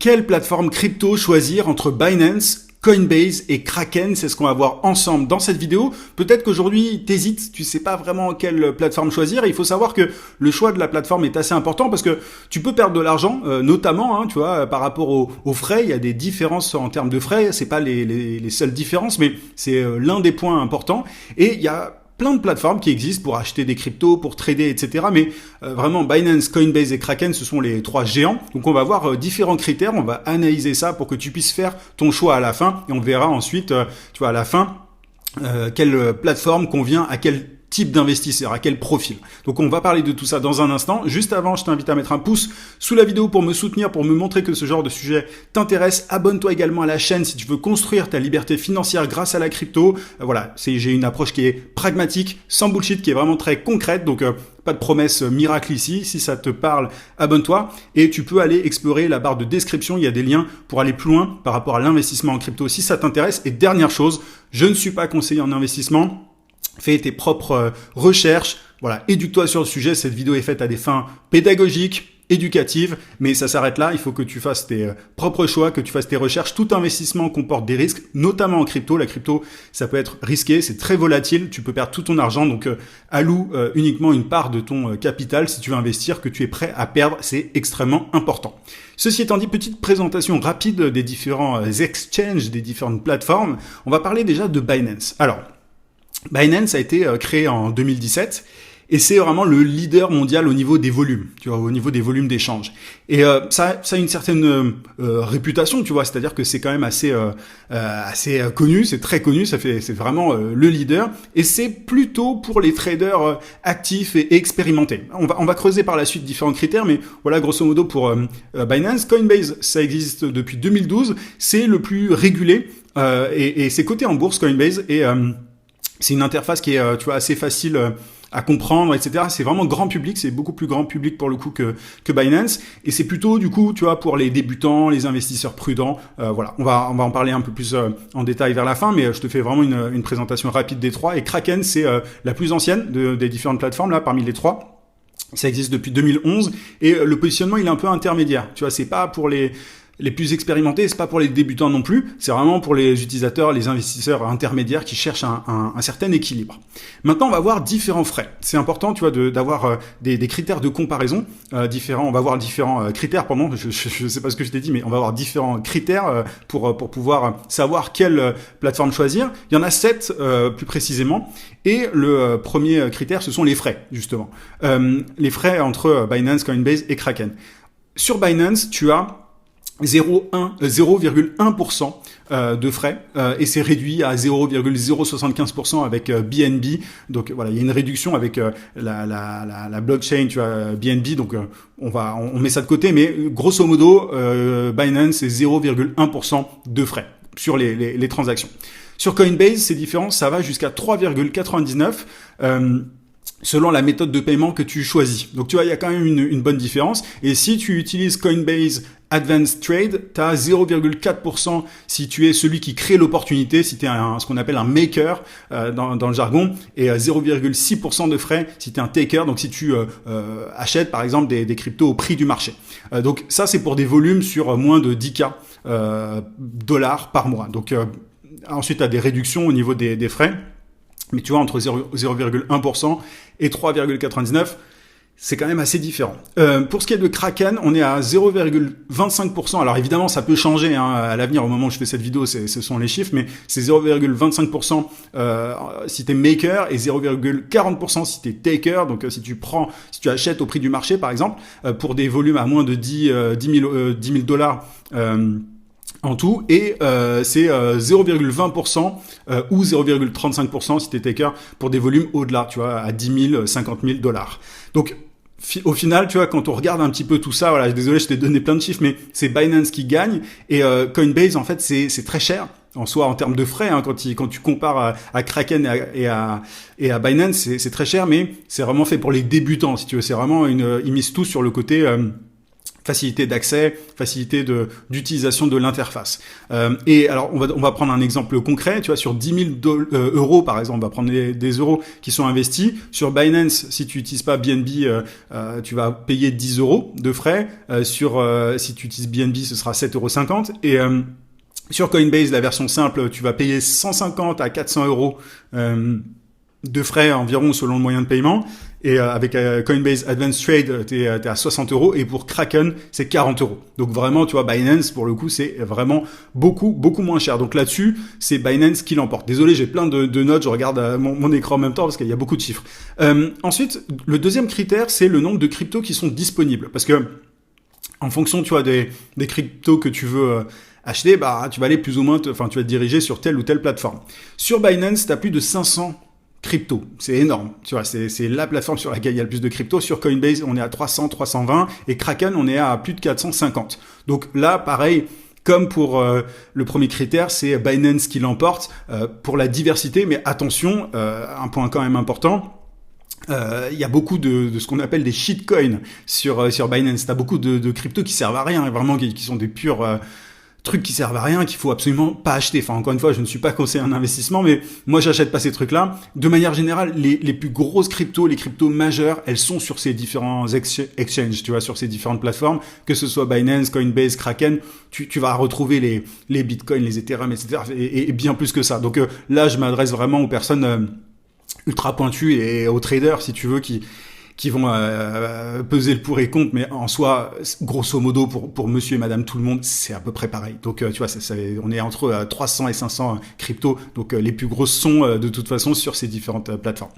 Quelle plateforme crypto choisir entre Binance, Coinbase et Kraken? C'est ce qu'on va voir ensemble dans cette vidéo. Peut-être qu'aujourd'hui, t'hésites, tu sais pas vraiment quelle plateforme choisir. Et il faut savoir que le choix de la plateforme est assez important parce que tu peux perdre de l'argent, notamment, tu vois, par rapport aux frais. Il y a des différences en termes de frais. C'est pas les seules différences, mais c'est l'un des points importants. Et il y a plein de plateformes qui existent pour acheter des cryptos, pour trader, etc. Mais vraiment, Binance, Coinbase et Kraken, ce sont les trois géants. Donc on va voir différents critères, on va analyser ça pour que tu puisses faire ton choix à la fin. Et on verra ensuite, tu vois, à la fin, quelle plateforme convient à quel type d'investisseur, à quel profil. Donc on va parler de tout ça dans un instant. Juste avant, je t'invite à mettre un pouce sous la vidéo pour me soutenir, pour me montrer que ce genre de sujet t'intéresse. Abonne-toi également à la chaîne si tu veux construire ta liberté financière grâce à la crypto. Voilà, j'ai une approche qui est pragmatique, sans bullshit, qui est vraiment très concrète. Donc pas de promesses miracles ici. Si ça te parle, abonne-toi. Et tu peux aller explorer la barre de description. Il y a des liens pour aller plus loin par rapport à l'investissement en crypto si ça t'intéresse. Et dernière chose, je ne suis pas conseiller en investissement. Fais tes propres recherches, voilà, éduque-toi sur le sujet. Cette vidéo est faite à des fins pédagogiques, éducatives, mais ça s'arrête là. Il faut que tu fasses tes propres choix, que tu fasses tes recherches. Tout investissement comporte des risques, notamment en crypto. La crypto, ça peut être risqué, c'est très volatile. Tu peux perdre tout ton argent, donc alloue uniquement une part de ton capital si tu veux investir, que tu es prêt à perdre. C'est extrêmement important. Ceci étant dit, petite présentation rapide des différents exchanges, des différentes plateformes. On va parler déjà de Binance. Alors, Binance a été créé en 2017 et c'est vraiment le leader mondial au niveau des volumes, tu vois, au niveau des volumes d'échange. Et ça a une certaine réputation, tu vois, c'est-à-dire que c'est quand même assez connu, c'est très connu, c'est vraiment le leader et c'est plutôt pour les traders actifs et expérimentés. On va creuser par la suite différents critères, mais voilà grosso modo pour Binance. Coinbase, ça existe depuis 2012, c'est le plus régulé et c'est coté en bourse Coinbase et c'est une interface qui est, tu vois, assez facile à comprendre, etc. C'est vraiment grand public, c'est beaucoup plus grand public pour le coup que Binance. Et c'est plutôt, du coup, tu vois, pour les débutants, les investisseurs prudents. Voilà, on va en parler un peu plus en détail vers la fin, mais je te fais vraiment une présentation rapide des trois. Et Kraken, c'est la plus ancienne des différentes plateformes, là, parmi les trois. Ça existe depuis 2011. Et le positionnement, il est un peu intermédiaire. Tu vois, c'est pas pour les plus expérimentés, c'est pas pour les débutants non plus, c'est vraiment pour les utilisateurs, les investisseurs intermédiaires qui cherchent un certain équilibre. Maintenant, on va voir différents frais. C'est important, tu vois, d'avoir des critères de comparaison différents. On va voir différents critères, pardon, je sais pas ce que je t'ai dit, mais on va avoir différents critères pour pouvoir savoir quelle plateforme choisir. Il y en a 7 plus précisément. Et le premier critère, ce sont les frais, justement. Les frais entre Binance, Coinbase et Kraken. Sur Binance, tu as 0,1% de frais et c'est réduit à 0,075% avec BNB. Donc voilà, il y a une réduction avec la blockchain, tu vois, BNB. Donc on met ça de côté, mais grosso modo, Binance c'est 0,1% de frais sur les transactions. Sur Coinbase, c'est différent, ça va jusqu'à 3,99 selon la méthode de paiement que tu choisis. Donc tu vois, il y a quand même une bonne différence. Et si tu utilises Coinbase Advanced Trade, tu as 0,4% si tu es celui qui crée l'opportunité, si tu es ce qu'on appelle un maker dans le jargon, et 0,6% de frais si tu es un taker, donc si tu achètes par exemple des cryptos au prix du marché. Donc ça, c'est pour des volumes sur moins de 10K dollars par mois. Donc ensuite, tu as des réductions au niveau des frais. Mais tu vois, entre 0,1% et 3,99%, c'est quand même assez différent. Pour ce qui est de Kraken, on est à 0,25%. Alors évidemment, ça peut changer à l'avenir. Au moment où je fais cette vidéo, ce sont les chiffres, mais c'est 0,25% si tu es maker et 0,40% si tu es taker. Donc si tu achètes au prix du marché, par exemple, pour des volumes à moins de 10 000 dollars. En tout, et c'est 0,20% ou 0,35% si t'es taker pour des volumes au-delà, tu vois, à 10 000, 50 000 dollars. Donc, au final, tu vois, quand on regarde un petit peu tout ça, voilà, désolé, je t'ai donné plein de chiffres, mais c'est Binance qui gagne, et Coinbase, en fait, c'est très cher. En soi, en termes de frais, hein, quand tu compares à Kraken et à Binance, c'est très cher, mais c'est vraiment fait pour les débutants, si tu veux. C'est vraiment ils misent tout sur le côté facilité d'accès, facilité d'utilisation de l'interface. Et alors, on va prendre un exemple concret. Tu vois, sur 10 000 euros, par exemple, on va prendre des euros qui sont investis. Sur Binance, si tu n'utilises pas BNB, tu vas payer 10 euros de frais. Si tu utilises BNB, ce sera 7,50 €. Et sur Coinbase, la version simple, tu vas payer 150 à 400 euros de frais environ selon le moyen de paiement. Et avec Coinbase Advanced Trade, t'es à 60 euros. Et pour Kraken, c'est 40 euros. Donc vraiment, tu vois, Binance, pour le coup, c'est vraiment beaucoup moins cher. Donc là-dessus, c'est Binance qui l'emporte. Désolé, j'ai plein de notes. Je regarde mon écran en même temps parce qu'il y a beaucoup de chiffres. Ensuite, le deuxième critère, c'est le nombre de cryptos qui sont disponibles. Parce que en fonction, tu vois, des cryptos que tu veux acheter, bah, tu vas aller plus ou moins, tu vas te diriger sur telle ou telle plateforme. Sur Binance, tu as plus de 500 crypto, c'est énorme. Tu vois, c'est la plateforme sur laquelle il y a le plus de crypto. Sur Coinbase, on est à 300, 320 et Kraken, on est à plus de 450. Donc là, pareil, comme pour le premier critère, c'est Binance qui l'emporte pour la diversité. Mais attention, un point quand même important. Il y a beaucoup de ce qu'on appelle des shitcoins sur Binance. T'as beaucoup de cryptos qui servent à rien, vraiment qui sont des purs trucs qui servent à rien, qu'il faut absolument pas acheter. Enfin, encore une fois, je ne suis pas conseiller en investissement, mais moi, j'achète pas ces trucs-là. De manière générale, les plus grosses cryptos, les cryptos majeures, elles sont sur ces différents exchanges, tu vois, sur ces différentes plateformes, que ce soit Binance, Coinbase, Kraken, tu vas retrouver les bitcoins, les Ethereum, etc. et bien plus que ça. Donc là, je m'adresse vraiment aux personnes ultra pointues et aux traders, si tu veux, qui vont peser le pour et contre, mais en soi, grosso modo, pour monsieur et madame tout le monde, c'est à peu près pareil. Donc, tu vois, on est entre 300 et 500 cryptos, donc les plus grosses sont de toute façon sur ces différentes plateformes.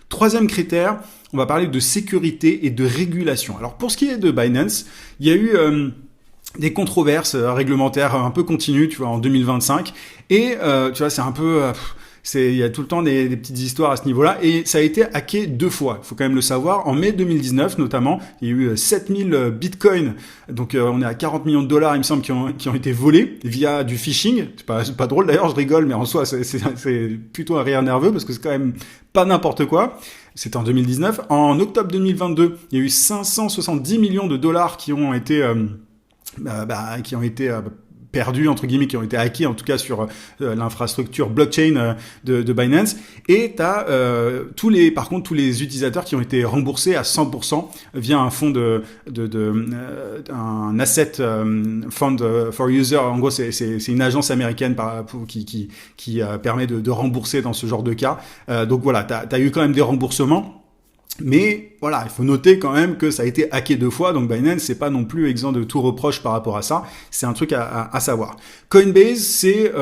Troisième critère, on va parler de sécurité et de régulation. Alors, pour ce qui est de Binance, il y a eu des controverses réglementaires un peu continues, tu vois, en 2025, et tu vois, c'est un peu... il y a tout le temps des petites histoires à ce niveau-là, et ça a été hacké 2 fois. Il faut quand même le savoir. En mai 2019, notamment, il y a eu 7000 bitcoins. Donc, on est à 40 millions de dollars, il me semble, qui ont été volés via du phishing. C'est pas drôle d'ailleurs, je rigole, mais en soi, c'est plutôt un rire nerveux parce que c'est quand même pas n'importe quoi. C'était en 2019. En octobre 2022, il y a eu 570 millions de dollars qui ont été perdus, entre guillemets, qui ont été hackés, en tout cas sur l'infrastructure blockchain de Binance. Et tu as par contre tous les utilisateurs qui ont été remboursés à 100% via un fonds un asset fund for user. En gros, c'est une agence américaine qui permet de rembourser dans ce genre de cas. Donc voilà, tu as eu quand même des remboursements. Mais voilà, il faut noter quand même que ça a été hacké 2 fois, donc Binance c'est pas non plus exempt de tout reproche par rapport à ça. C'est un truc à savoir. Coinbase, c'est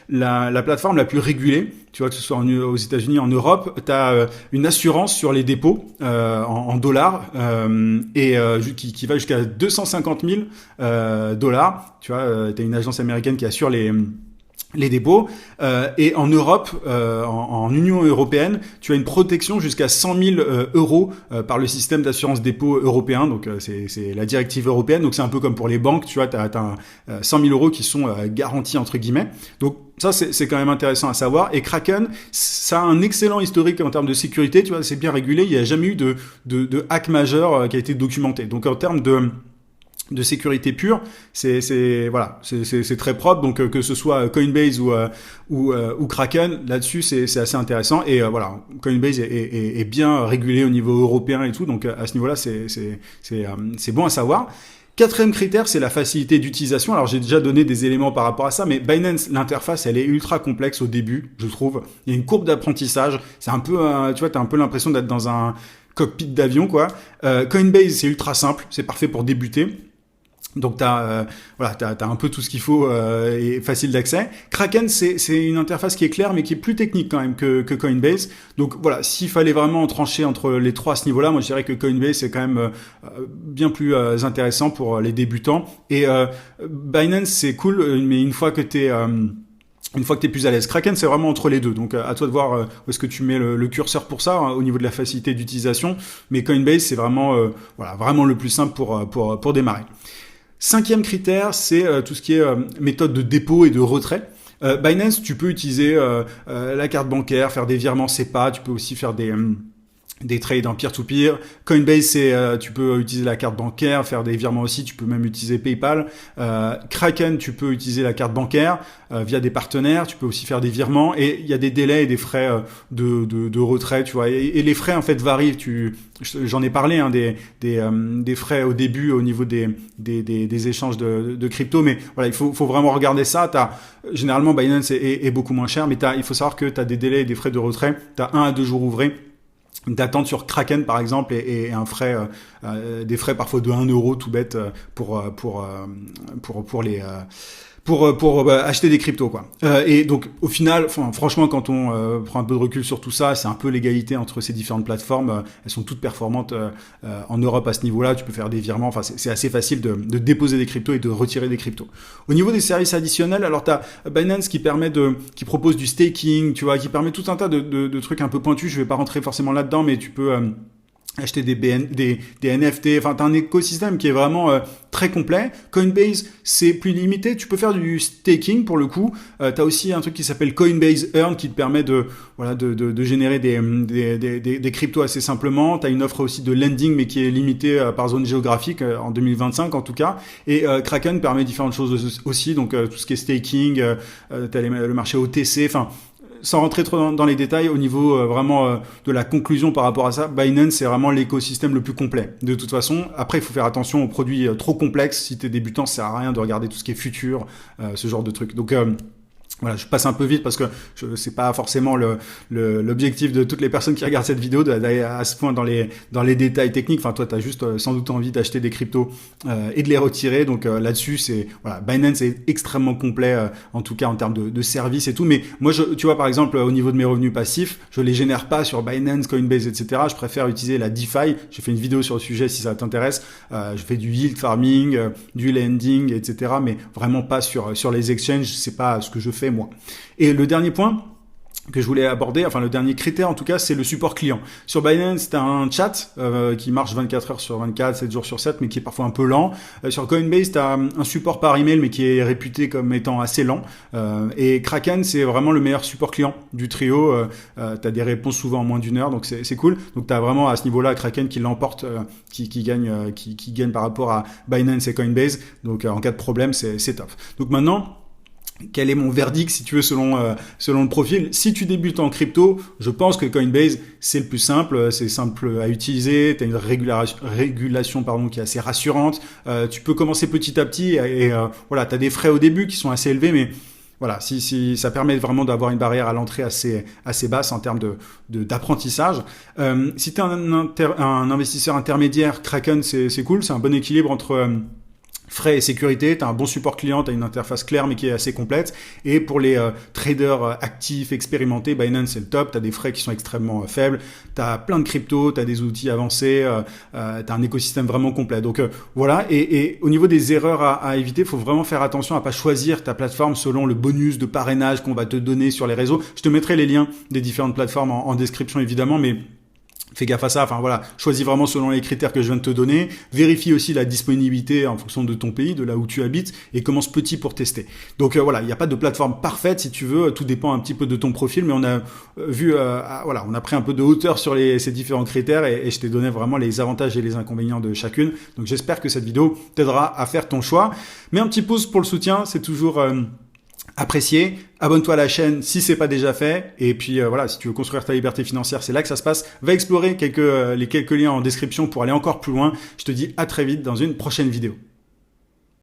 la plateforme la plus régulée. Tu vois, que ce soit aux États-Unis, en Europe, tu as une assurance sur les dépôts en dollars qui va jusqu'à 250 000 dollars. Tu vois, tu as une agence américaine qui assure les dépôts, et en Europe, en Union européenne, tu as une protection jusqu'à 100 000 euros par le système d'assurance dépôt européen. Donc c'est la directive européenne. Donc c'est un peu comme pour les banques, tu vois, t'as 100 000 euros qui sont garantis entre guillemets. Donc ça c'est quand même intéressant à savoir. Et Kraken, ça a un excellent historique en termes de sécurité. Tu vois, c'est bien régulé. Il n'y a jamais eu de hack majeur qui a été documenté. Donc en termes de sécurité pure, c'est très propre. Donc que ce soit Coinbase ou Kraken, là-dessus c'est assez intéressant. Et voilà, Coinbase est bien régulé au niveau européen et tout. Donc à ce niveau-là, c'est bon à savoir. Quatrième critère, c'est la facilité d'utilisation. Alors j'ai déjà donné des éléments par rapport à ça, mais Binance, l'interface, elle est ultra complexe au début, je trouve. Il y a une courbe d'apprentissage. C'est un peu, tu vois, t'as un peu l'impression d'être dans un cockpit d'avion, quoi. Coinbase, c'est ultra simple, c'est parfait pour débuter. Donc t'as un peu tout ce qu'il faut et facile d'accès. Kraken, c'est une interface qui est claire mais qui est plus technique quand même que Coinbase. Donc voilà, s'il fallait vraiment trancher entre les trois à ce niveau-là, moi je dirais que Coinbase c'est quand même bien plus intéressant pour les débutants. Et Binance c'est cool, mais une fois que t'es plus à l'aise. Kraken, c'est vraiment entre les deux. Donc, à toi de voir où est-ce que tu mets le curseur pour ça, au niveau de la facilité d'utilisation. Mais Coinbase, c'est vraiment, vraiment le plus simple pour démarrer. 5e critère, c'est tout ce qui est méthode de dépôt et de retrait. Binance, tu peux utiliser la carte bancaire, faire des virements SEPA, tu peux aussi faire des des trades en peer-to-peer. Coinbase, c'est tu peux utiliser la carte bancaire, faire des virements aussi, tu peux même utiliser PayPal. Kraken, tu peux utiliser la carte bancaire via des partenaires, tu peux aussi faire des virements et il y a des délais et des frais de retrait, tu vois. Et les frais en fait varient. J'en ai parlé hein, des frais au début au niveau des échanges de crypto, mais voilà, il faut vraiment regarder ça. Généralement Binance est beaucoup moins cher, mais il faut savoir que tu as des délais et des frais de retrait. Tu as 1 à 2 jours ouvrés d'attente sur Kraken par exemple et un frais des frais parfois de 1 euro tout bête pour acheter des cryptos quoi. Et donc au final, franchement, quand on prend un peu de recul sur tout ça, c'est un peu l'égalité entre ces différentes plateformes. Elles sont toutes performantes en Europe à ce niveau-là. Tu peux faire des virements. Enfin, c'est assez facile de déposer des cryptos et de retirer des cryptos. Au niveau des services additionnels, alors t'as Binance qui propose du staking, tu vois, qui permet tout un tas de trucs un peu pointus. Je vais pas rentrer forcément là-dedans, mais tu peux acheter des NFT, enfin t'as un écosystème qui est vraiment très complet. Coinbase, c'est plus limité, tu peux faire du staking pour le coup. T'as aussi un truc qui s'appelle Coinbase Earn qui te permet de générer des cryptos assez simplement. T'as une offre aussi de lending mais qui est limitée par zone géographique en 2025 en tout cas. Et Kraken permet différentes choses aussi, donc tout ce qui est staking, t'as le marché OTC, enfin sans rentrer trop dans les détails, au niveau vraiment de la conclusion par rapport à ça, Binance, c'est vraiment l'écosystème le plus complet. De toute façon, après, il faut faire attention aux produits trop complexes. Si tu es débutant, ça sert à rien de regarder tout ce qui est futur, ce genre de trucs. Donc, voilà, je passe un peu vite parce que c'est pas forcément l'objectif de toutes les personnes qui regardent cette vidéo d'aller à ce point dans les détails techniques. Enfin, toi, t'as juste sans doute envie d'acheter des cryptos et de les retirer. Donc là-dessus, Binance est extrêmement complet en tout cas en termes de services et tout. Mais moi, tu vois, par exemple, au niveau de mes revenus passifs, je les génère pas sur Binance, Coinbase, etc. Je préfère utiliser la DeFi. J'ai fait une vidéo sur le sujet si ça t'intéresse. Je fais du yield farming, du lending, etc. Mais vraiment pas sur les exchanges. C'est pas ce que je fais moi. Et le dernier point que je voulais aborder, enfin le dernier critère en tout cas, c'est le support client. Sur Binance, tu as un chat qui marche 24 heures sur 24, 7 jours sur 7, mais qui est parfois un peu lent. Sur Coinbase, tu as un support par email, mais qui est réputé comme étant assez lent. Et Kraken, c'est vraiment le meilleur support client du trio. Tu as des réponses souvent en moins d'1 heure, donc c'est cool. Donc tu as vraiment à ce niveau-là Kraken qui l'emporte, qui gagne par rapport à Binance et Coinbase. Donc en cas de problème, c'est top. Donc maintenant, quel est mon verdict si tu veux selon le profil? Si tu débutes en crypto, je pense que Coinbase c'est le plus simple, c'est simple à utiliser, tu as une régulation qui est assez rassurante, tu peux commencer petit à petit et voilà, tu as des frais au début qui sont assez élevés mais voilà, si ça permet vraiment d'avoir une barrière à l'entrée assez basse en termes d'apprentissage. Si tu es un investisseur intermédiaire, Kraken c'est cool, c'est un bon équilibre entre frais et sécurité, tu as un bon support client, tu as une interface claire mais qui est assez complète. Et pour les traders actifs, expérimentés, Binance c'est le top, tu as des frais qui sont extrêmement faibles, tu as plein de cryptos, tu as des outils avancés, tu as un écosystème vraiment complet. Donc voilà, et au niveau des erreurs à éviter, il faut vraiment faire attention à pas choisir ta plateforme selon le bonus de parrainage qu'on va te donner sur les réseaux. Je te mettrai les liens des différentes plateformes en description évidemment, mais fais gaffe à ça, enfin voilà, choisis vraiment selon les critères que je viens de te donner, vérifie aussi la disponibilité en fonction de ton pays, de là où tu habites, et commence petit pour tester. Donc voilà, il n'y a pas de plateforme parfaite si tu veux, tout dépend un petit peu de ton profil, mais on a vu, voilà, on a pris un peu de hauteur sur ces différents critères et je t'ai donné vraiment les avantages et les inconvénients de chacune. Donc j'espère que cette vidéo t'aidera à faire ton choix. Mets un petit pouce pour le soutien, c'est toujours apprécié. Abonne-toi à la chaîne si c'est pas déjà fait. Et puis voilà, si tu veux construire ta liberté financière, c'est là que ça se passe. Va explorer les quelques liens en description pour aller encore plus loin. Je te dis à très vite dans une prochaine vidéo.